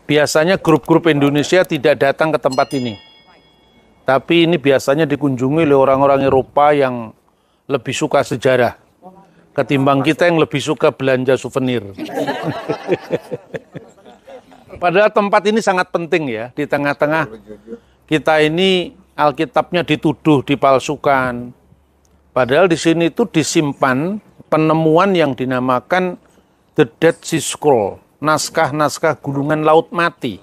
Biasanya grup-grup Indonesia tidak datang ke tempat ini. Tapi ini biasanya dikunjungi oleh orang-orang Eropa yang lebih suka sejarah ketimbang kita yang lebih suka belanja souvenir. Padahal tempat ini sangat penting ya, di tengah-tengah kita ini Alkitabnya dituduh dipalsukan. Padahal di sini itu disimpan penemuan yang dinamakan The Dead Sea Scroll, naskah-naskah gulungan laut mati.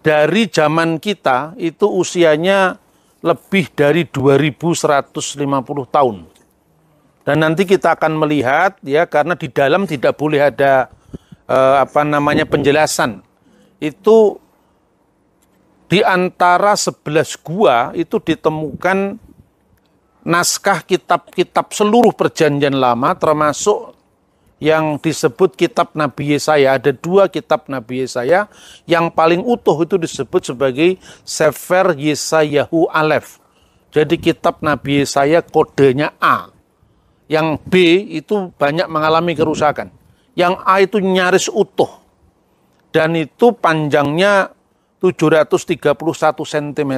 Dari zaman kita itu usianya lebih dari 2150 tahun. Dan nanti kita akan melihat ya, karena di dalam tidak boleh ada penjelasan. Itu di antara 11 gua itu ditemukan naskah kitab-kitab seluruh perjanjian lama, termasuk yang disebut kitab Nabi Yesaya. Ada 2 kitab Nabi Yesaya, yang paling utuh itu disebut sebagai Sefer Yesayahu Aleph. Jadi kitab Nabi Yesaya kodenya A. Yang B itu banyak mengalami kerusakan. Yang A itu nyaris utuh. Dan itu panjangnya 731 cm,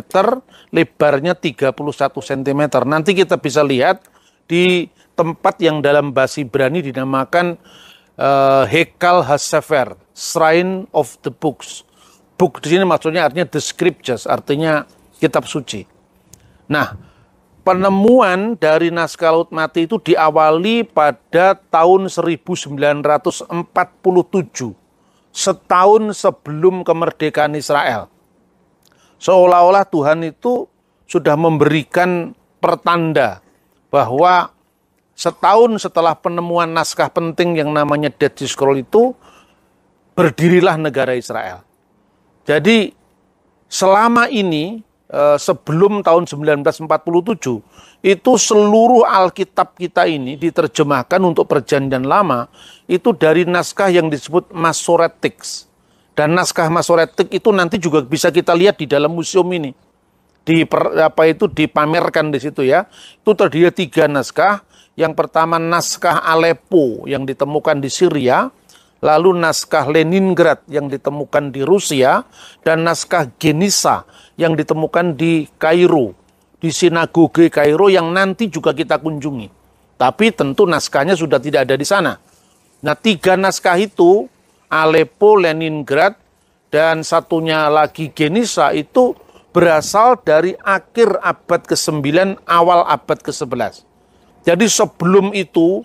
lebarnya 31 cm. Nanti kita bisa lihat di tempat yang dalam bahasa Ibrani dinamakan Hekal HaSefer, Shrine of the Books. Book di sini maksudnya artinya the scriptures, artinya kitab suci. Nah, penemuan dari naskah laut mati itu diawali pada tahun 1947. Setahun sebelum kemerdekaan Israel. Seolah-olah Tuhan itu sudah memberikan pertanda bahwa setahun setelah penemuan naskah penting yang namanya Dead Sea Scroll itu, berdirilah negara Israel. Jadi selama ini sebelum tahun 1947 itu seluruh Alkitab kita ini diterjemahkan untuk perjanjian lama itu dari naskah yang disebut Masoretic. Dan naskah Masoretic itu nanti juga bisa kita lihat di dalam museum ini. Dipamerkan di situ ya. Itu terdiri 3 naskah. Yang pertama naskah Aleppo yang ditemukan di Syria, lalu naskah Leningrad yang ditemukan di Rusia, dan naskah Genisa yang ditemukan di Kairo, di sinagoge Kairo yang nanti juga kita kunjungi. Tapi tentu naskahnya sudah tidak ada di sana. Nah, 3 naskah itu, Aleppo, Leningrad, dan satunya lagi Genisa itu berasal dari akhir abad ke-9, awal abad ke-11. Jadi sebelum itu,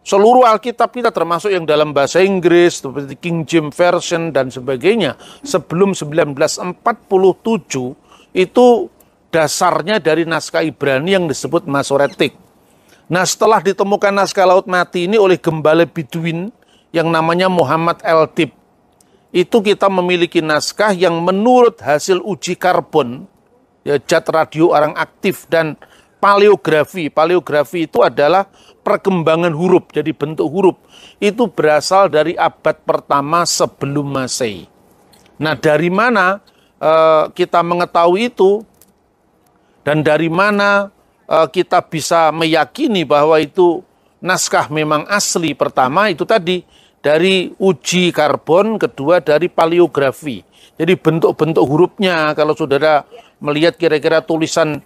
seluruh Alkitab kita termasuk yang dalam bahasa Inggris, seperti King James Version dan sebagainya, sebelum 1947 itu dasarnya dari naskah Ibrani yang disebut Masoretic. Nah, setelah ditemukan naskah laut mati ini oleh gembala Biduin yang namanya Muhammad El-Dib, itu kita memiliki naskah yang menurut hasil uji karbon, ya, zat radio orang aktif, dan paleografi. Paleografi itu adalah perkembangan huruf, jadi bentuk huruf. Itu berasal dari abad pertama sebelum Masehi. Nah, dari mana kita mengetahui itu? Dan dari mana kita bisa meyakini bahwa itu naskah memang asli? Pertama itu tadi dari uji karbon, kedua dari paleografi. Jadi bentuk-bentuk hurufnya, kalau saudara melihat kira-kira tulisan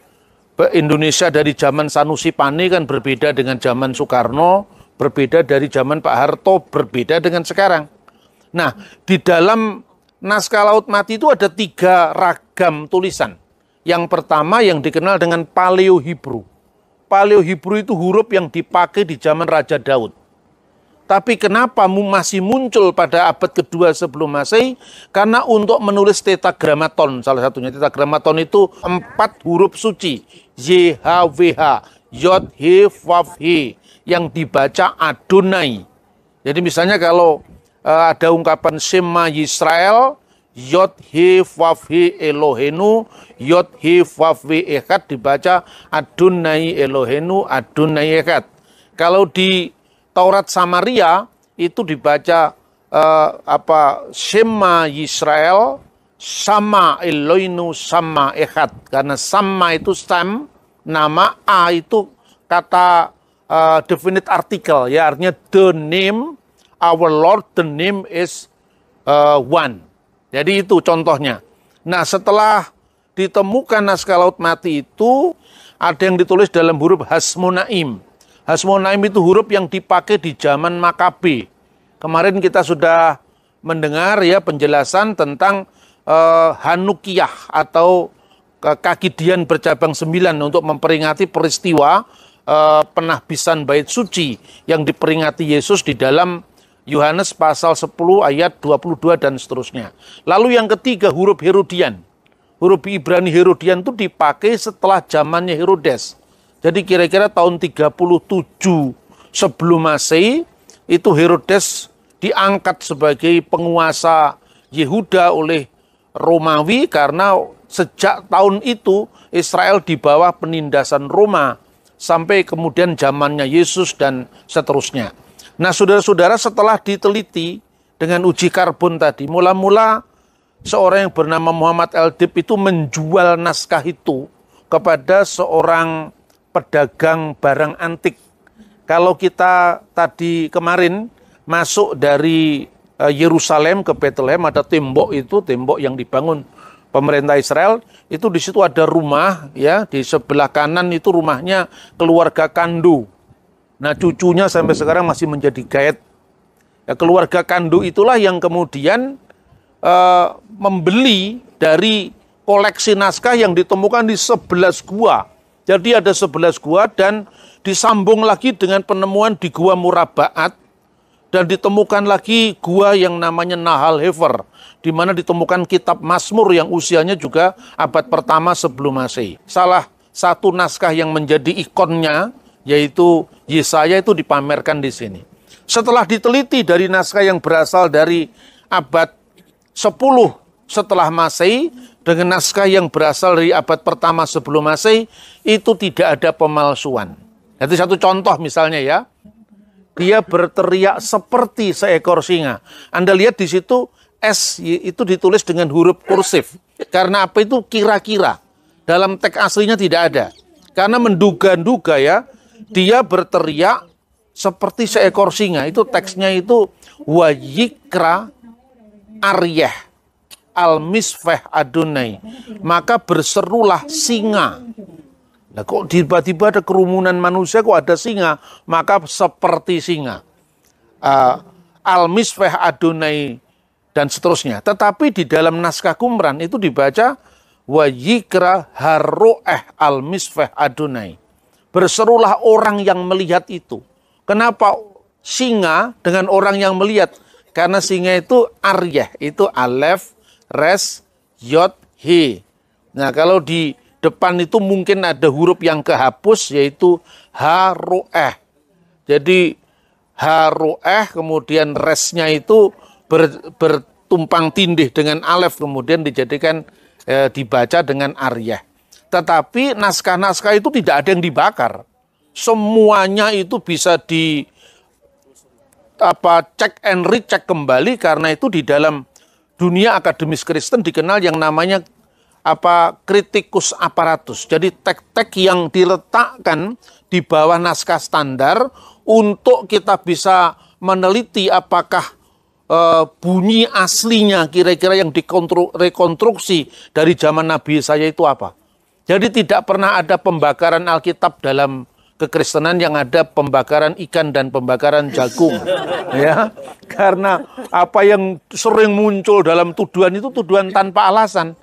Indonesia dari zaman Sanusi Pane kan berbeda dengan zaman Soekarno, berbeda dari zaman Pak Harto, berbeda dengan sekarang. Nah, di dalam naskah laut mati itu ada 3 ragam tulisan. Yang pertama yang dikenal dengan Paleo-Hebrew. Paleo-Hebrew itu huruf yang dipakai di zaman Raja Daud. Tapi kenapa masih muncul pada abad kedua sebelum Masehi? Karena untuk menulis tetragrammaton, salah satunya tetragrammaton itu 4 huruf suci. YHWH, Yod, He, Vav, He, yang dibaca Adonai. Jadi misalnya kalau ada ungkapan Shema Yisrael, Yod, He, Vav, He, Elohenu, Yod, He, Vav, He, Echad, dibaca Adonai Elohenu, Adonai Echad. Kalau di Taurat Samaria itu dibaca Shema Yisrael, Sama Eloinu, Sama Echad. Karena Sama itu Sam, nama, A itu kata definite article, ya, artinya the name our Lord, the name is one. Jadi itu contohnya. Nah, setelah ditemukan naskah Laut Mati itu, ada yang ditulis dalam huruf Hasmonaim. Hasmonaim itu huruf yang dipakai di zaman Makabe. Kemarin kita sudah mendengar ya penjelasan tentang Hanukiyah atau kaki Dian bercabang 9 untuk memperingati peristiwa penahbisan bait suci yang diperingati Yesus di dalam Yohanes pasal 10 ayat 22 dan seterusnya. Lalu yang ketiga huruf Herodian. Huruf Ibrani Herodian itu dipakai setelah zamannya Herodes. Jadi kira-kira tahun 37 sebelum Masehi itu Herodes diangkat sebagai penguasa Yehuda oleh Romawi karena sejak tahun itu Israel di bawah penindasan Roma sampai kemudian zamannya Yesus dan seterusnya. Nah, saudara-saudara, setelah diteliti dengan uji karbon tadi, mula-mula seorang yang bernama Muhammad Eldib itu menjual naskah itu kepada seorang pedagang barang antik. Kalau kita tadi kemarin masuk dari Yerusalem ke Bethlehem, ada tembok itu, tembok yang dibangun pemerintah Israel, itu di situ ada rumah, ya, di sebelah kanan itu rumahnya keluarga Kandu. Nah, cucunya sampai sekarang masih menjadi gaet. Ya, keluarga Kandu itulah yang kemudian membeli dari koleksi naskah yang ditemukan di 11 gua. Jadi ada 11 gua dan disambung lagi dengan penemuan di gua Murabaat dan ditemukan lagi gua yang namanya Nahal Hefer, di mana ditemukan kitab Mazmur yang usianya juga abad pertama sebelum Masehi. Salah satu naskah yang menjadi ikonnya yaitu Yesaya itu dipamerkan di sini. Setelah diteliti dari naskah yang berasal dari abad 10 setelah Masehi dengan naskah yang berasal dari abad pertama sebelum Masehi, itu tidak ada pemalsuan. Jadi satu contoh misalnya ya, dia berteriak seperti seekor singa. Anda lihat di situ S itu ditulis dengan huruf kursif. Karena apa itu kira-kira. Dalam teks aslinya tidak ada. Karena menduga-duga ya, dia berteriak seperti seekor singa. Itu teksnya itu wayikra Aryeh al-misfeh Adonai, maka berserulah singa. Nah, kok tiba-tiba ada kerumunan manusia, kok ada singa? Maka seperti singa. Al-misfeh Adonai dan seterusnya. Tetapi di dalam naskah Qumran itu dibaca wayikra haroeh al-misfeh Adonai. Berserulah orang yang melihat itu. Kenapa singa dengan orang yang melihat? Karena singa itu Aryeh, itu Alef, Res, Yod, He. Nah, kalau di depan itu mungkin ada huruf yang kehapus, yaitu Haroeh. Jadi Haroeh, kemudian resnya itu bertumpang tindih dengan Alef, kemudian dijadikan dibaca dengan Aryeh. Tetapi naskah-naskah itu tidak ada yang dibakar. Semuanya itu bisa cek and recheck kembali, karena itu di dalam dunia akademis Kristen dikenal yang namanya kritikus aparatus. Jadi tek-tek yang diletakkan di bawah naskah standar untuk kita bisa meneliti apakah bunyi aslinya kira-kira yang rekonstruksi dari zaman Nabi Yesaya itu apa. Jadi tidak pernah ada pembakaran Alkitab dalam kekristenan yang ada pembakaran ikan dan pembakaran jagung, ya, karena apa yang sering muncul dalam tuduhan itu tuduhan tanpa alasan.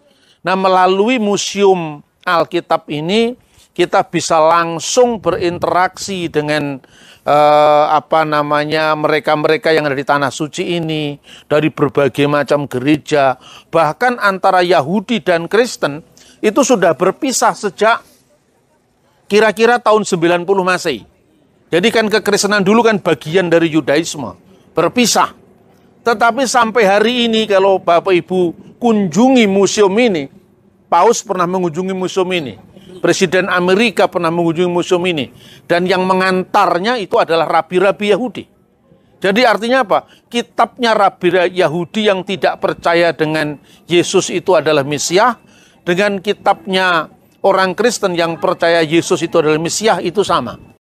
Nah, melalui museum Alkitab ini kita bisa langsung berinteraksi dengan mereka-mereka yang ada di tanah suci ini dari berbagai macam gereja, bahkan antara Yahudi dan Kristen itu sudah berpisah sejak kira-kira tahun 90 Masehi. Jadi kan kekristenan dulu kan bagian dari Yudaisme, berpisah. Tetapi sampai hari ini kalau Bapak Ibu kunjungi museum ini, Paus pernah mengunjungi museum ini, Presiden Amerika pernah mengunjungi museum ini, dan yang mengantarnya itu adalah rabi-rabi Yahudi. Jadi artinya apa? Kitabnya rabi Yahudi yang tidak percaya dengan Yesus itu adalah Mesias, dengan kitabnya orang Kristen yang percaya Yesus itu adalah Mesias itu sama.